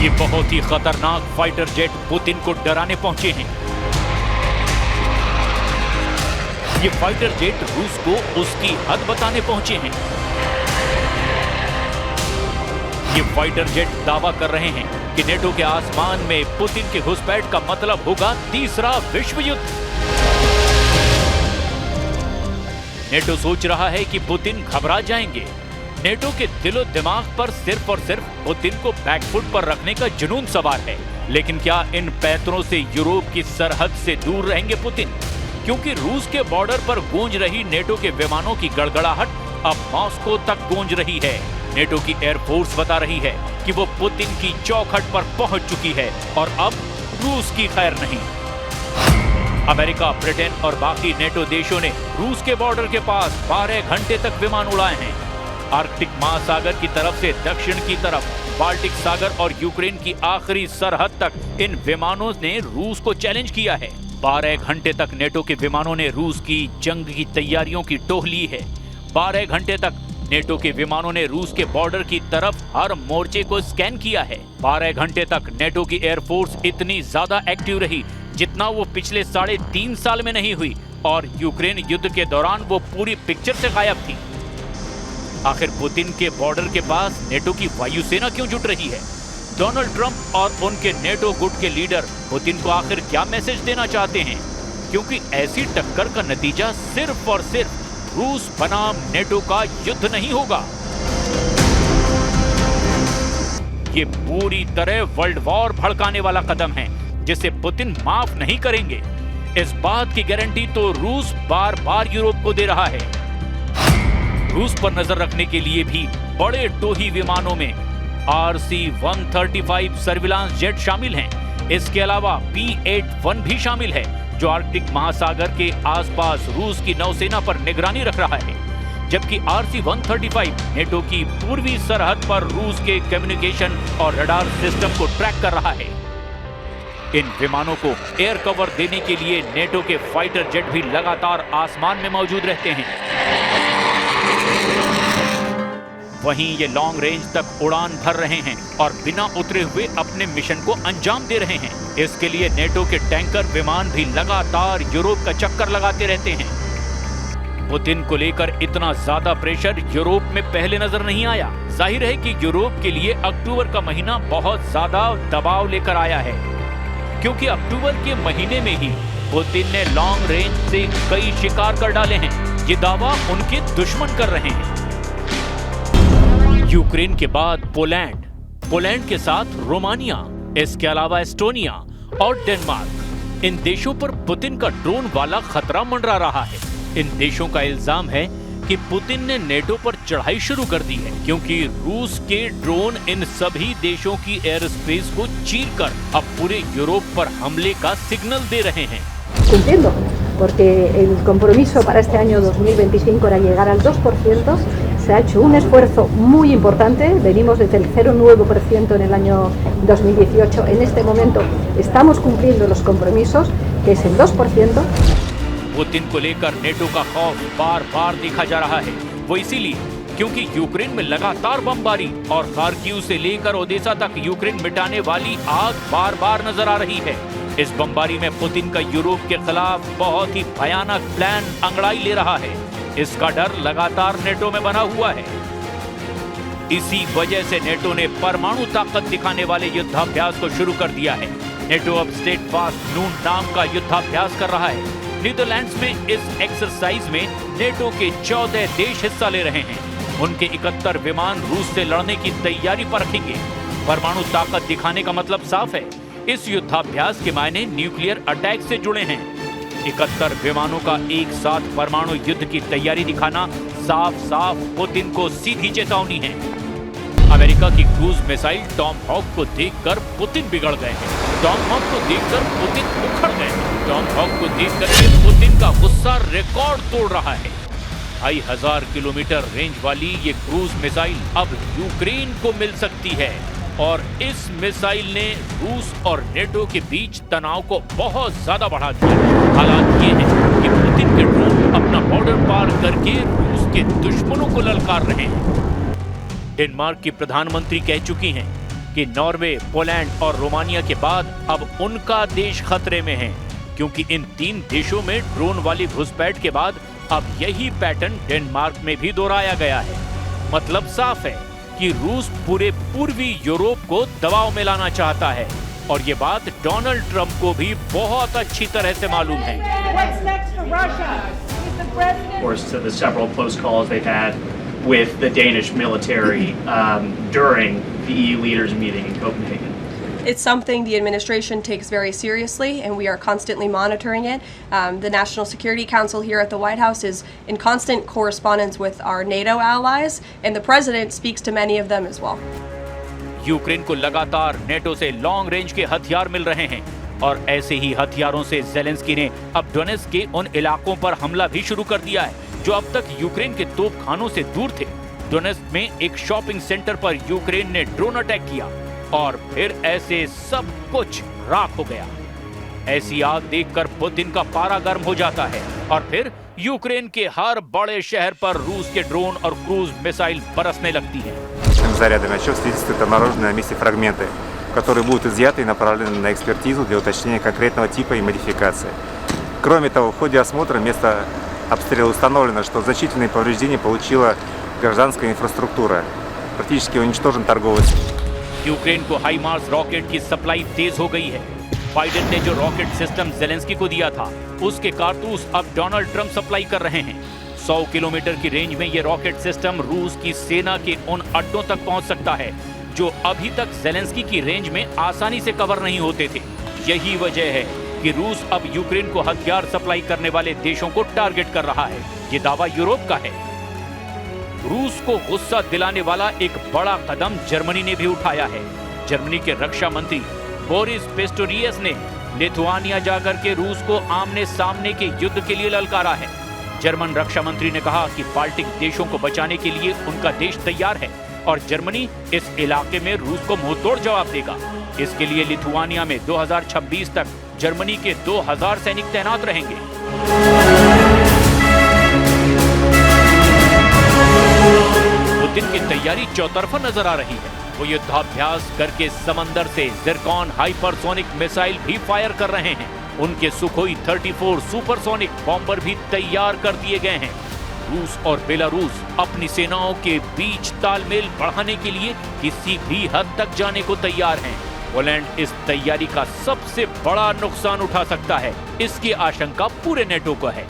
ये बहुत ही खतरनाक फाइटर जेट पुतिन को डराने पहुंचे हैं। ये फाइटर जेट रूस को उसकी हद बताने पहुंचे हैं। ये फाइटर जेट दावा कर रहे हैं कि नेटो के आसमान में पुतिन के घुसपैठ का मतलब होगा तीसरा विश्व युद्ध। नेटो सोच रहा है कि पुतिन घबरा जाएंगे। नेटो के दिलो दिमाग पर सिर्फ और सिर्फ पुतिन को बैकफुट पर रखने का जुनून सवार है। लेकिन क्या इन पैंतरों से यूरोप की सरहद से दूर रहेंगे पुतिन? क्योंकि रूस के बॉर्डर पर गूंज रही नेटो के विमानों की गड़गड़ाहट अब मॉस्को तक गूंज रही है। नेटो की एयरफोर्स बता रही है कि वो पुतिन की चौखट पर पहुंच चुकी है और अब रूस की खैर नहीं। अमेरिका, ब्रिटेन और बाकी नेटो देशों ने रूस के बॉर्डर के पास 12 घंटे तक विमान उड़ाए हैं। आर्कटिक महासागर की तरफ से दक्षिण की तरफ बाल्टिक सागर और यूक्रेन की आखिरी सरहद तक इन विमानों ने रूस को चैलेंज किया है। 12 घंटे तक नेटो के विमानों ने रूस की जंग की तैयारियों की टोह ली है। 12 घंटे तक नेटो के विमानों ने रूस के बॉर्डर की तरफ हर मोर्चे को स्कैन किया है। 12 घंटे तक नेटो की एयरफोर्स इतनी ज्यादा एक्टिव रही जितना वो पिछले 3.5 साल में नहीं हुई, और यूक्रेन युद्ध के दौरान वो पूरी पिक्चर से गायब थी। आखिर पुतिन के बॉर्डर के पास नेटो की वायुसेना क्यों जुट रही है? डोनाल्ड ट्रंप और उनके नेटो गुट के लीडर पुतिन को आखिर क्या मैसेज देना चाहते हैं? क्योंकि ऐसी टक्कर का नतीजा सिर्फ और सिर्फ रूस बनाम नेटो का युद्ध नहीं होगा, ये पूरी तरह वर्ल्ड वॉर भड़काने वाला कदम है जिसे पुतिन माफ नहीं करेंगे। इस बात की गारंटी तो रूस बार बार यूरोप को दे रहा है। रूस पर नजर रखने के लिए भी बड़े टोही विमानों में RC-135 सर्विलांस जेट शामिल हैं। इसके अलावा P-81 भी शामिल है जो आर्कटिक महासागर के आसपास रूस की नौसेना पर निगरानी रख रहा है, जबकि RC-135 नेटो की पूर्वी सरहद पर रूस के कम्युनिकेशन और रडार सिस्टम को ट्रैक कर रहा है। इन विमानों को एयर कवर देने के लिए नेटो के फाइटर जेट भी लगातार आसमान में मौजूद रहते हैं। वहीं ये लॉन्ग रेंज तक उड़ान भर रहे हैं और बिना उतरे हुए अपने मिशन को अंजाम दे रहे हैं। इसके लिए नेटो के टैंकर विमान भी लगातार यूरोप का चक्कर लगाते रहते हैं। पुतिन को लेकर इतना ज्यादा प्रेशर यूरोप में पहले नजर नहीं आया। जाहिर है कि यूरोप के लिए अक्टूबर का महीना बहुत ज्यादा दबाव लेकर आया है, क्योंकि अक्टूबर के महीने में ही पुतिन ने लॉन्ग रेंज से कई शिकार कर डाले हैं। ये दावा उनके दुश्मन कर रहे हैं। यूक्रेन के बाद पोलैंड के साथ रोमानिया, इसके अलावा एस्टोनिया और डेनमार्क, इन देशों पर पुतिन का ड्रोन वाला खतरा मंडरा रहा है। इन देशों का इल्जाम है कि पुतिन ने नेटो पर चढ़ाई शुरू कर दी है, क्योंकि रूस के ड्रोन इन सभी देशों की एयर स्पेस को चीरकर अब पूरे यूरोप पर हमले का सिग्नल दे रहे हैं। Porque el compromiso para este año 2025 era llegar al 2%. Se ha hecho un esfuerzo muy importante. Venimos desde el 0,9% en el año 2018. En este momento estamos cumpliendo los compromisos, que es el 2%. Putin को लेकर NATO का खौफ बार बार देखा जा रहा है। वो इसीलिए क्योंकि यूक्रेन में लगातार बमबारी और खार्किव से लेकर ओदेसा तक यूक्रेन मिटाने वाली आग बार बार नजर आ रही है। इस बमबारी में पुतिन का यूरोप के खिलाफ बहुत ही भयानक प्लान अंगड़ाई ले रहा है। इसका डर लगातार नेटो में बना हुआ है। इसी वजह से नेटो ने परमाणु ताकत दिखाने वाले युद्धाभ्यास को शुरू कर दिया है। नेटो अब स्टेडफास्ट नून नाम का युद्धाभ्यास कर रहा है। नीदरलैंड्स में इस एक्सरसाइज में नेटो के 14 देश हिस्सा ले रहे हैं। उनके 71 विमान रूस से लड़ने की तैयारी पर रखेंगे। परमाणु ताकत दिखाने का मतलब साफ है, इस युद्धाभ्यास के मायने न्यूक्लियर अटैक से जुड़े हैं। 71 विमानों का एक साथ परमाणु युद्ध की तैयारी दिखाना साफ साफ पुतिन को सीधी चेतावनी है। अमेरिका की क्रूज मिसाइल टॉम हॉक को देखकर पुतिन बिगड़ गए हैं। टॉम हॉक को देखकर पुतिन उखड़ गए हैं। टॉम हॉक को देखकर पुतिन का गुस्सा रिकॉर्ड तोड़ रहा है। 2500 किलोमीटर रेंज वाली ये क्रूज मिसाइल अब यूक्रेन को मिल सकती है, और इस मिसाइल ने रूस और नेटो के बीच तनाव को बहुत ज्यादा बढ़ा दिया। हालात ये है कि पुतिन के ड्रोन अपना बॉर्डर पार करके रूस के दुश्मनों को ललकार रहे हैं। डेनमार्क की प्रधानमंत्री कह चुकी हैं कि नॉर्वे, पोलैंड और रोमानिया के बाद अब उनका देश खतरे में है, क्योंकि इन 3 देशों में ड्रोन वाली घुसपैठ के बाद अब यही पैटर्न डेनमार्क में भी दोहराया गया है। मतलब साफ है कि रूस पूरे पूर्वी यूरोप को दबाव में लाना चाहता है और ये बात डोनाल्ड ट्रंप को भी बहुत अच्छी तरह से मालूम है। Of course, to the several close calls they've had with the Danish military during the EU leaders meeting in Copenhagen. It's something the administration takes very seriously, and we are constantly monitoring it. The National Security Council here at the White House is in constant correspondence with our NATO allies, and the president speaks to many of them as well. Ukraine को लगातार NATO से long range के हथियार मिल रहे हैं और ऐसे ही हथियारों से ज़ेलेंस्की ने अब डोनेट्स्क के उन इलाकों पर हमला भी शुरू कर दिया है जो अब तक यूक्रेन के तोपखानों से दूर थे। डोनेट्स्क में एक शॉपिंग सेंटर पर यूक्रेन ने ड्रोन अटैक किया और फिर ऐसे सब कुछ राख हो गया। ऐसी आग देखकर पुतिन का पारा गर्म हो जाता है और फिर यूक्रेन के हर बड़े शहर पर रूस के ड्रोन और क्रूज मिसाइल बरसने लगती हैं। Зарядами отчет свидетельствует обнаруженные на месте фрагменты, которые будут изъяты и направлены на экспертизу для уточнения конкретного типа и модификации. Кроме того, в ходе осмотра места обстрела установлено, что значительные повреждения получила гражданская инфраструктура. Практически уничтожен торговый. यूक्रेन को हाइमार्स रॉकेट की सप्लाई तेज हो गई है। बाइडेन ने जो रॉकेट सिस्टम ज़ेलेंस्की को दिया था, उसके कारतूस अब डोनाल्ड ट्रंप सप्लाई कर रहे हैं। 100 किलोमीटर की रेंज में ये रॉकेट सिस्टम रूस की सेना के उन अड्डों तक पहुंच सकता है जो अभी तक ज़ेलेंस्की की रेंज में आसानी से कवर नहीं होते थे। यही वजह है कि रूस अब यूक्रेन को हथियार सप्लाई करने वाले देशों को टारगेट कर रहा है। ये दावा यूरोप का है। रूस को गुस्सा दिलाने वाला एक बड़ा कदम जर्मनी ने भी उठाया है। जर्मनी के रक्षा मंत्री बोरिस पिस्टोरियस ने लिथुआनिया जाकर के रूस को आमने सामने के युद्ध के लिए ललकारा है। जर्मन रक्षा मंत्री ने कहा कि बाल्टिक देशों को बचाने के लिए उनका देश तैयार है और जर्मनी इस इलाके में रूस को मुंहतोड़ जवाब देगा। इसके लिए लिथुआनिया में 2026 तक जर्मनी के 2000 सैनिक तैनात रहेंगे। पुतिन की तैयारी चौतरफा नजर आ रही है। वो युद्धाभ्यास करके समंदर से ज़िरकॉन हाइपरसोनिक मिसाइल भी फायर कर रहे हैं। उनके सुखोई 34 सुपरसोनिक बॉम्बर भी तैयार कर दिए गए हैं। रूस और बेलारूस अपनी सेनाओं के बीच तालमेल बढ़ाने के लिए किसी भी हद तक जाने को तैयार हैं। पोलैंड इस तैयारी का सबसे बड़ा नुकसान उठा सकता है, इसकी आशंका पूरे नेटो को है।